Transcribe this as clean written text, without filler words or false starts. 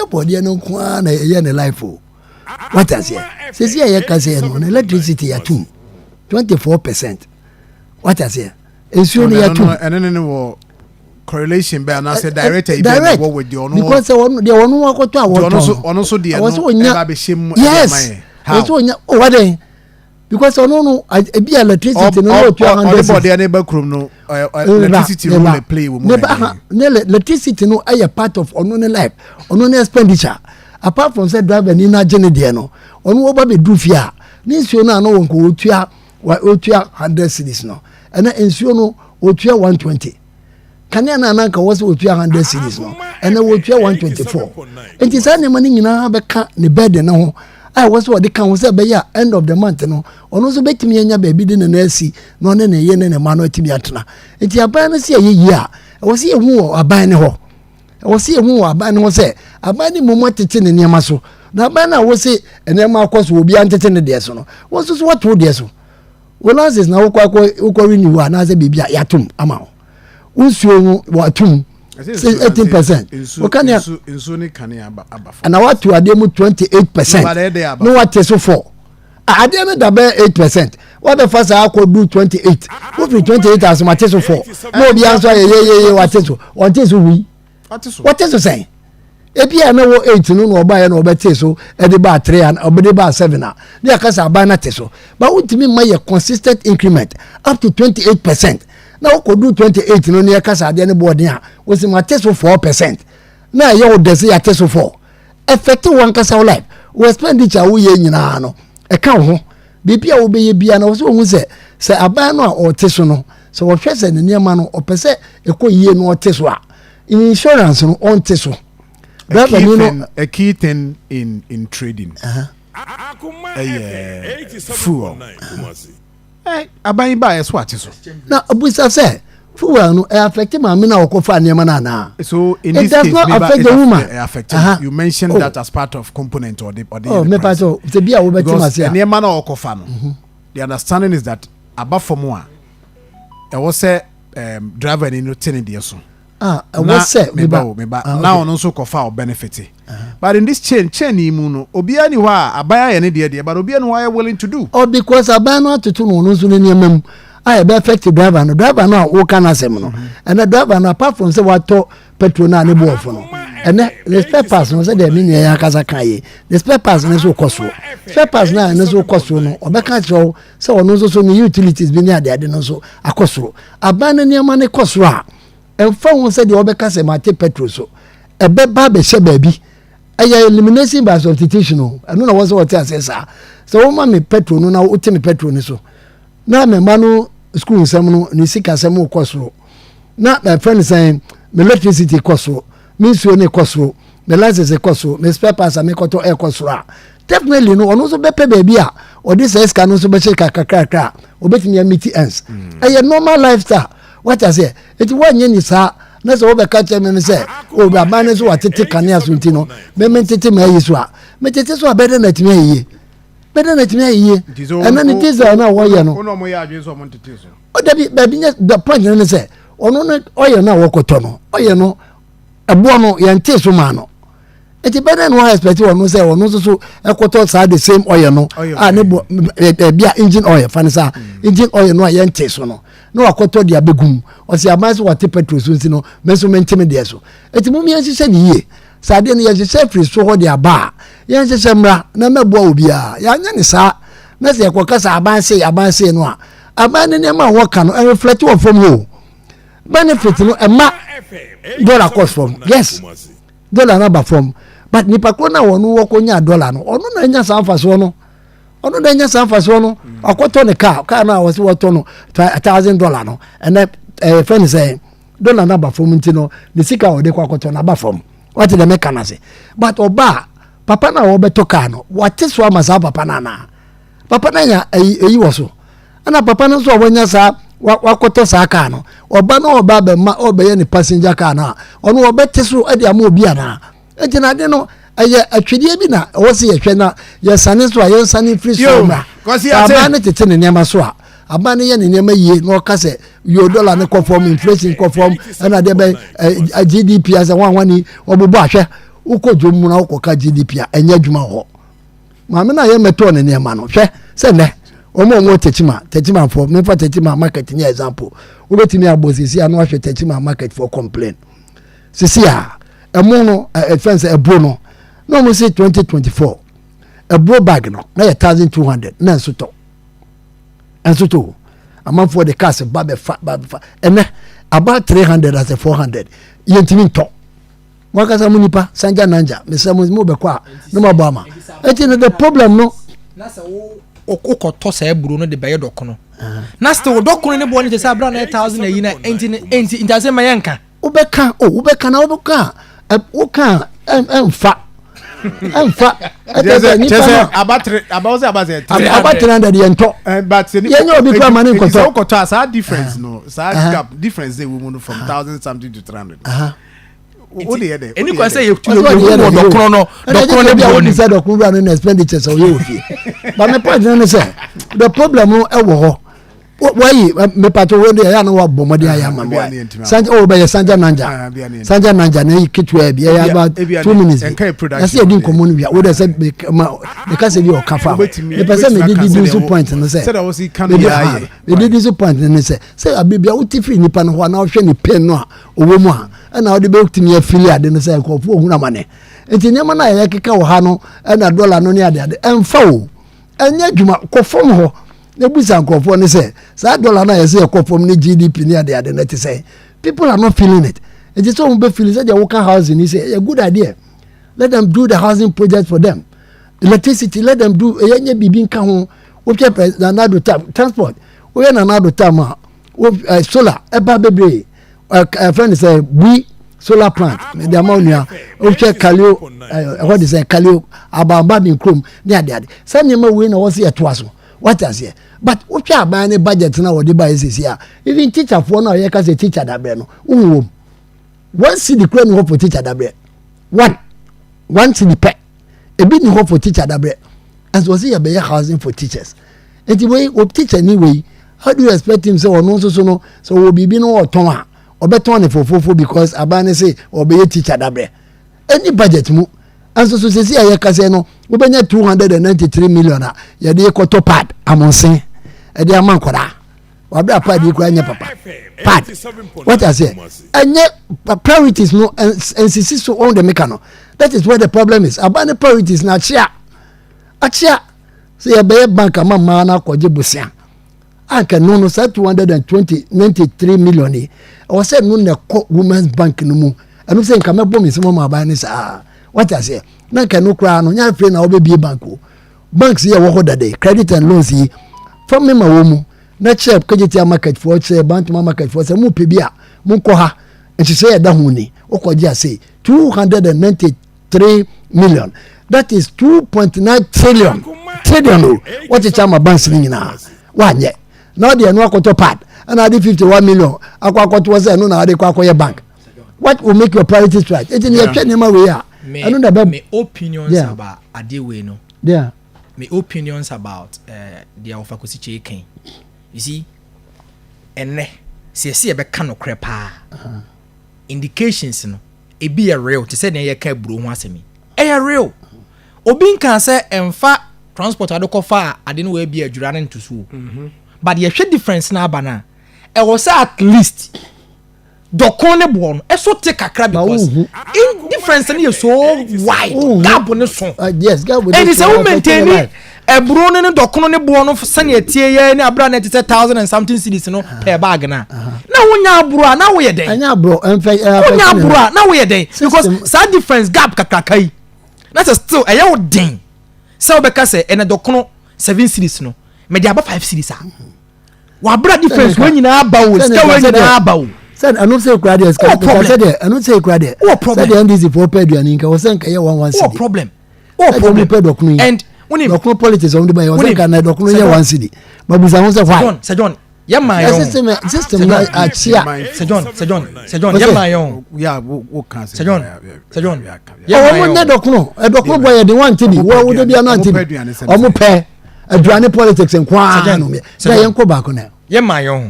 body no kwa na ye ne life o. What I say? Say here can say no electricity ya 24%. What I say? Ensuo no ya 2. And no correlation be and I say direct what with the ono because the one wakoto awon ono so de no eba be shim yes so onya what then because ono be electricity no 200 everybody na be krom no electricity role play we mo electricity no are part of ono ne life ono ne expenditure apart from say driver ni na gene de no ono wo ba be du fia ni nsuo no ano won ko otua 100 cedis no and nsuo no otua 120 kanya na nanka was otua 100 cedis no and otua 124 enti say ne mani nyina be ka ne bed ne ho I was what they can say be ya end of the month no ono so betimi anya ba bi de na asi no ne ne ye ne ma no atimi atena enti aban no se ye a wo se ye hu aban ne ho wo se ye hu aban ne ho se aban ni momo tete ne niam so na aban na wo se enema akoso obi antete ne de so no wo so what wo de so wo lances na wo kwa renew na se bibia yatum ama wo unsuo watum 18%. What and I want to add 28%. No, what is so for? I didn't double 8%. What the first I could do 28. What 28 as my test for? No, the answer is what is we? What is to say? If you know 8 no buy no better so at the bar 3 and obey bar 7 now. They are buy not so. But what to me my consistent increment up to 28%. Now could do 28 no near casa at any board here was in my test for 4%. Now you would say a test for 4. Effective one casa life. We expenditure we in no. A cow BPA will be a piano so who say a banner or tesono. So what first and near man or per se a co ye no teswa. In insurance on teso. A key thing in trading. Fool. Abayi ba eso atiso na obusa say fuwa no affect ma me na okofa niam na na so in this case not affect the woman you mentioned that as part of component or the me pa so se bia wo beti ma se niam na okofa no the understanding is that above for more e wo say driver ni no tene de so wo say me ba now no so kofa o benefit but in this chain mu no obia ni wa abaya ye ne de but obia no why willing to do or because abaya no atutu no so ne niam I be affect driver no wo kana asem no and the driver no apart from say wato petrol na ne bo for no and the spare parts no say the me ya kasa kan the spare parts no so koso spare parts na no so koso no obeka cho say ono so ni utilities bi ni ade no so akoso abana niam ne koso a emfa won say the obeka say mate petrol so ebe ba be hye baabi aya elimination by substitution no no was what I say sir so wo me petrol no na wo te me petrol ni so na me manu school nsem no ni sika sem ukosoro na my friend saying me electricity kosoro me suo ne kosoro me license kosoro me spare parts me koto e kosoro definitely no ono so bepe baabi a odi say ska no so be shika kakra obetimi meet ends aya normal lifestyle what I say it wanye ni sa na so be catch me say o ba man so watete kania so ntino me mentete me ayi so a me tete so abede na timi ayi bede na timi ayi and then it is na wo ye no ono mo ya adwe so mo tete so o da bi the point na say ono no oye na wo koto no oye no ebo no ye nte so ma no eti bede no expect ono say ono so ekoto sa the same oye no ne bia engine oil fanisa engine oil no ye nte so no no akoto dia begum o se amanso wate petrol so nti no meso mentime de so eti mum ye hye ni ye sade no ye hye free so ho dia ba ye hye mra na meboa obi a ya nya ni sa na se ekokasa abanse no a aban ne ma wo ka no reflect wo from ho benefit no ema dollar cost from yes dollar na ba from but nipa ko na wonu wo ko nya dollar no ono na nya sanfa so no ono da nya sanfa so no akoto ne car na wo se woto no $1,000 no and friend say dollar na ba from ntino the sika o de kwa akoto na ba from what the mechanism but oba papa na wo beto car no what so amasa papa na nya eyi wo so ana papa no so wonya sa wakoto sa car no oba na oba be ma obe ye passenger car na ono obete so e de ama obi ana enti na de no aye atwedie bi na wo se ye hwe na ye sane so aye sane free so na aba na tete ne niam so a aba ne ye ne niam yie no ka se yo dollar ne conform inflation conform ana de be GDP as a one obobo ahwe uko dwom na uko GDP a enye adwuma ho maame na ye meto ne ne ma no hwe se ne omo techima for me for techima market ni example ubetimi abosisi anu ahwe techima market for complain sisi a emo no fence ebro no no mo say 2024 ebro bag no na 1200 na ensoto amount for the cash ba fa ene about 300 as a 400 yentimi to wakasa munipa sanja nanja mesamo mo be kwa no mabama enti the problem no na se wo okoto sa eburu no de be yedokono na still dokono ne bo ne se abra na 1000 ayi na enti ntase mayenka ubeka na ubeka uka emfa about 300 yento but yenyo obi kwa mani koto sa difference no sa gap difference they will from 1000 something to 300 o de yede eni kwa say you dokono no ne bia woni say dokono no expenditure so you fit but my point no say the problem no e wo ho why me pato we dey ya no wa bomode aya ma sanja o be sanja nanja na kitwa bia ya about 2 minutes na say edin komo no bia we dey say me ka say bi o kafa me pese me did this point no say me did this point no say abibia utifi nipa no ho na ohwe ni pen no a owo mu a na o de be utimi affiliate no say ko fu ohun amane enti nyama na ya keka wo ha no na dollar no ne ade emfa o enya dwuma ko fom ho ne busa nkofo ne say sa dollar na yese ekofom ne GDP ne ade na te say people are not feeling it is so be feeling say they work housing is a good idea. Let them do the housing project for them. Electricity, let them do yenye bibi nka ho wo pye na do time transport we na do time solar eba bebre friend say we solar plant the amount ya wo pye kalio what is say kalio abamba bin krom ne ade say nyema we na wo se eto aso what is here but wo pye aban ne budget na wo de buy sisi a even teacher for na ye ka say teacher da bre no wo one city kro no for teacher da bre one city pe ebi ni hope for teacher da bre as was here be housing for teachers and the way of teacher anyway how do you expect him say ono so no so we bibi no oton a obeton ne fofofo because abane say obey teacher da bre any budget mu and so say here ka say no we benya 293 million a ye de koto pad amonsen e de amankoda wabra pad yi kwa nya papa pad what I say enye priorities no NCC so on the mechano. That is where the problem is. Abane priorities na chia say be bank ama na kwaje busia anka no say 293 million e o say no na women's bank no mu anu say nka mebo mi simo ma abane sa what I say na nka no kra no nya free na obebie banko banks here wo dade credit and loans yi from me ma wo mu na check kageti market for say bank market for say mu pebia mu ko ha nti say da hu ni okoje ase 293 million. That is 2.9 trillion. What is Chama Banks now? One year. Now they are not to pad. And I did 51 million. Aqua was there, no, now they call bank. What will make your priorities right? It's in your training we are. I don't know my opinions about Adewe no. Yeah. My opinions about the Kwesi Kyei. You see, and see a becano crepa indications no. E be a real to say na ye ka buru ho asemi e real obi nkan say emfa transport adoko fa ade no we be adwura ne ntoso but ye hwe difference na aba na e was say at least dokon ne bo no e so take kakra because in difference na so wide gap ne so yes gap with and it's a maintain ebro ne dokon ne bo no sane atie ye ne abra na 1000 and something cedis no per bag na wonya abro na wo ye den anya abro wonya abro na wo ye den because that difference gap kakakai that's still e ye wo den so be ka say ene dokono 7 cedis no me dia ba 5 cedis a wa bra difference wo nyina aba wo ska wo nyina aba wo said I don't say crowd is I don't say crowd what problem the NDC for pay do aninka wo say ye 11 cedi what problem and when you document politics on the by was can document ye 1 cedi but we say why Sir John yeah my system na achia Sir John yeah my own yeah wo can Sir John yeah my own document boy the 1 cedi wo dey be na cedi o mo pay aduane politics en kwa no me say ye nko back na yeah my own